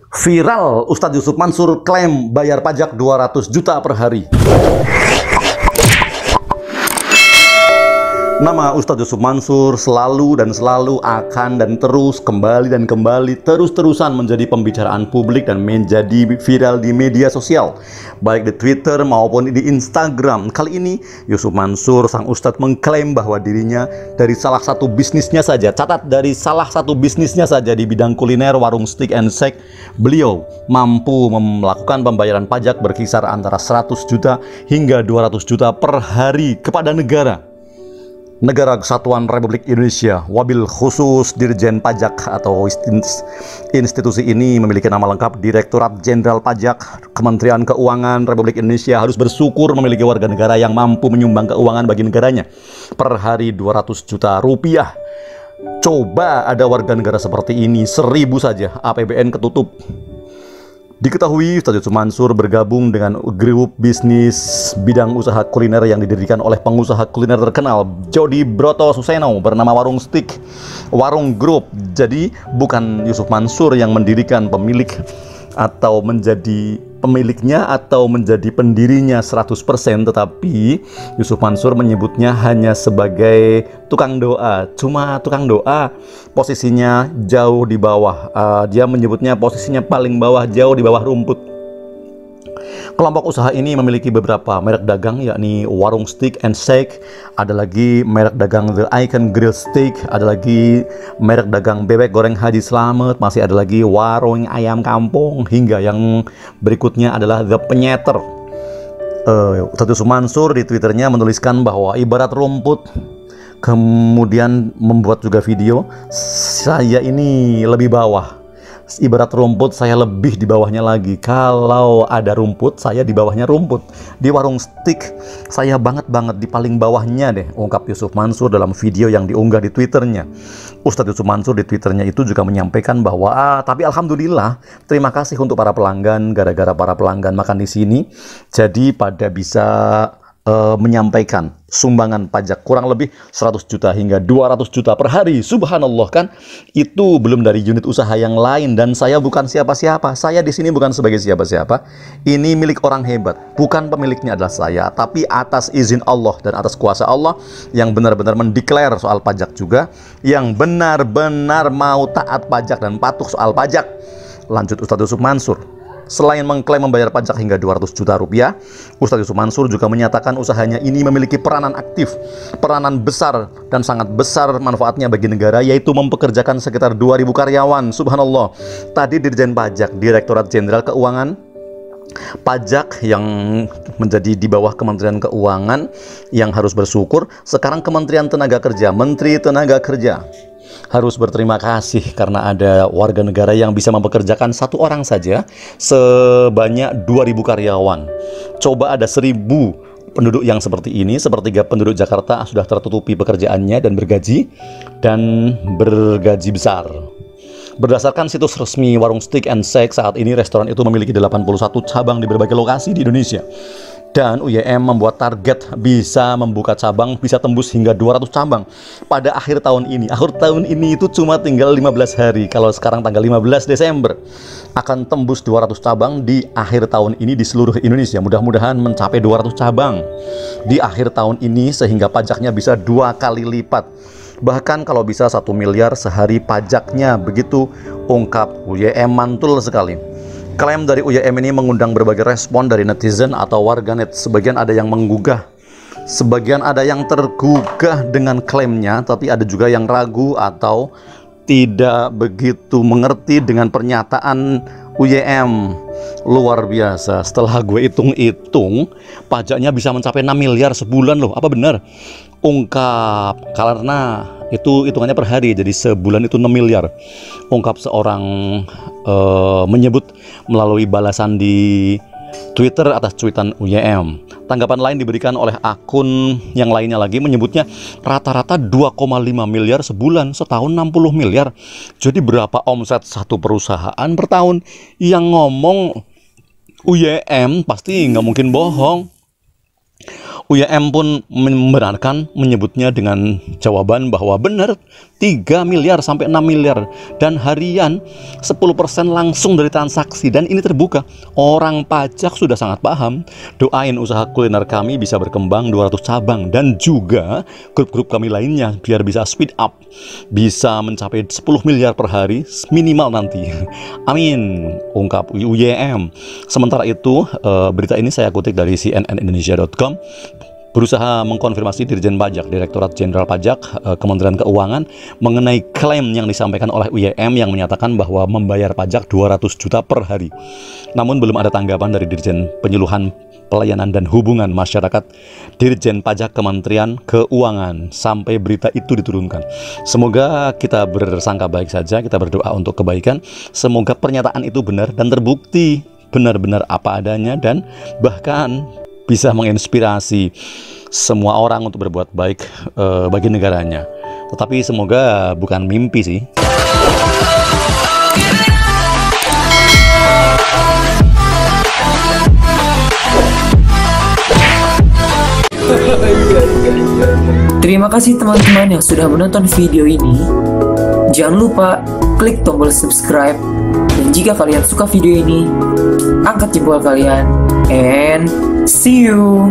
Viral, Ustadz Yusuf Mansur klaim bayar pajak 200 juta per hari. Nama Ustadz Yusuf Mansur selalu akan dan terus kembali terus-terusan menjadi pembicaraan publik dan menjadi viral di media sosial, baik di Twitter maupun di Instagram. Kali ini Yusuf Mansur, sang Ustadz, mengklaim bahwa dirinya dari salah satu bisnisnya saja, dari salah satu bisnisnya saja di bidang kuliner, warung steak and shake, beliau mampu melakukan pembayaran pajak berkisar antara 100 juta hingga 200 juta per hari kepada Negara Kesatuan Republik Indonesia. Wabil khusus Dirjen Pajak atau institusi ini memiliki nama lengkap Direktorat Jenderal Pajak Kementerian Keuangan Republik Indonesia. Harus bersyukur memiliki warga negara yang mampu menyumbang keuangan bagi negaranya. Per hari 200 juta rupiah. Coba ada warga negara seperti ini, 1000 saja APBN ketutup. Diketahui Ustadz Yusuf Mansur bergabung dengan grup bisnis bidang usaha kuliner yang didirikan oleh pengusaha kuliner terkenal Jody Broto Suseno bernama Warung Steak Warung Group. Jadi bukan Yusuf Mansur yang mendirikan, pemilik atau menjadi pemiliknya atau menjadi pendirinya 100%, tetapi Yusuf Mansur menyebutnya hanya sebagai tukang doa. Cuma tukang doa, posisinya jauh di bawah. Dia menyebutnya posisinya paling bawah, jauh di bawah rumput. Kelompok usaha ini memiliki beberapa merek dagang, yakni Warung Steak and Shake, ada lagi merek dagang The Icon Grill Steak, ada lagi merek dagang bebek goreng Haji Slamet, masih ada lagi warung ayam kampung, hingga yang berikutnya adalah The Penyeter. Ustadz Yusuf Mansur di Twitternya menuliskan bahwa ibarat rumput, kemudian membuat juga video, saya ini lebih bawah. Ibarat rumput, saya lebih di bawahnya lagi. Kalau ada rumput, saya di bawahnya rumput. Di warung steak, saya banget di paling bawahnya deh, ungkap Yusuf Mansur dalam video yang diunggah di Twitternya. Ustadz Yusuf Mansur di Twitternya itu juga menyampaikan bahwa tapi alhamdulillah, terima kasih untuk para pelanggan. Gara-gara para pelanggan makan di sini, jadi pada bisa menyampaikan sumbangan pajak kurang lebih 100 juta hingga 200 juta per hari. Subhanallah, kan itu belum dari unit usaha yang lain. Dan saya bukan siapa-siapa, saya di sini bukan sebagai siapa-siapa. Ini milik orang hebat, bukan pemiliknya adalah saya, tapi atas izin Allah dan atas kuasa Allah yang benar-benar mendeklar soal pajak juga, yang benar-benar mau taat pajak dan patuh soal pajak. Lanjut Ustadz Yusuf Mansur. Selain mengklaim membayar pajak hingga 200 juta rupiah, Ustadz Yusuf Mansur juga menyatakan usahanya ini memiliki peranan aktif, peranan besar dan sangat besar manfaatnya bagi negara, yaitu mempekerjakan sekitar 2.000 karyawan. Subhanallah. Tadi Dirjen Pajak, Direktorat Jenderal Keuangan Pajak yang menjadi di bawah Kementerian Keuangan yang harus bersyukur, sekarang Kementerian Tenaga Kerja, Menteri Tenaga Kerja harus berterima kasih karena ada warga negara yang bisa mempekerjakan satu orang saja sebanyak 2.000 karyawan. Coba ada 1.000 penduduk yang seperti ini, sepertiga penduduk Jakarta sudah tertutupi pekerjaannya dan bergaji besar. Berdasarkan situs resmi Warung Steak and Shake, saat ini restoran itu memiliki 81 cabang di berbagai lokasi di Indonesia. Dan UYM membuat target bisa membuka cabang, bisa tembus hingga 200 cabang pada akhir tahun ini. Akhir tahun ini itu cuma tinggal 15 hari. Kalau sekarang tanggal 15 Desember akan tembus 200 cabang di akhir tahun ini di seluruh Indonesia. Mudah-mudahan mencapai 200 cabang di akhir tahun ini sehingga pajaknya bisa 2 kali lipat. Bahkan kalau bisa 1 miliar sehari pajaknya, begitu ungkap UYM. Mantul sekali. Klaim dari UYM ini mengundang berbagai respon dari netizen atau warganet. Sebagian ada yang menggugah, sebagian ada yang tergugah dengan klaimnya, tapi ada juga yang ragu atau tidak begitu mengerti dengan pernyataan UYM. Luar biasa, setelah gue hitung-hitung, pajaknya bisa mencapai 6 miliar sebulan loh. Apa benar? Ungkap, karena itu hitungannya per hari, jadi sebulan itu 6 miliar. Ungkap seorang menyebut melalui balasan di Twitter atas cuitan UYM. Tanggapan lain diberikan oleh akun yang lainnya lagi, menyebutnya rata-rata 2,5 miliar sebulan, setahun 60 miliar. Jadi berapa omset satu perusahaan per tahun? Yang ngomong UYM pasti nggak mungkin bohong. UYM pun membenarkan, menyebutnya dengan jawaban bahwa benar 3 miliar sampai 6 miliar, dan harian 10% langsung dari transaksi, dan ini terbuka. Orang pajak sudah sangat paham. Doain usaha kuliner kami bisa berkembang 200 cabang, dan juga grup-grup kami lainnya biar bisa speed up, bisa mencapai 10 miliar per hari minimal nanti. Amin, ungkap UYM. Sementara itu, berita ini saya kutip dari cnnindonesia.com. Berusaha mengkonfirmasi Dirjen Pajak, Direktorat Jenderal Pajak, Kementerian Keuangan mengenai klaim yang disampaikan oleh UYM yang menyatakan bahwa membayar pajak 200 juta per hari. Namun belum ada tanggapan dari Dirjen Penyuluhan Pelayanan dan Hubungan Masyarakat Dirjen Pajak Kementerian Keuangan sampai berita itu diturunkan. Semoga kita bersangka baik saja, kita berdoa untuk kebaikan. Semoga pernyataan itu benar dan terbukti benar-benar apa adanya, dan bahkan bisa menginspirasi semua orang untuk berbuat baik bagi negaranya. Tetapi semoga bukan mimpi sih. Terima kasih teman-teman yang sudah menonton video ini. Jangan lupa klik tombol subscribe. Dan jika kalian suka video ini, angkat jempol kalian. And see you.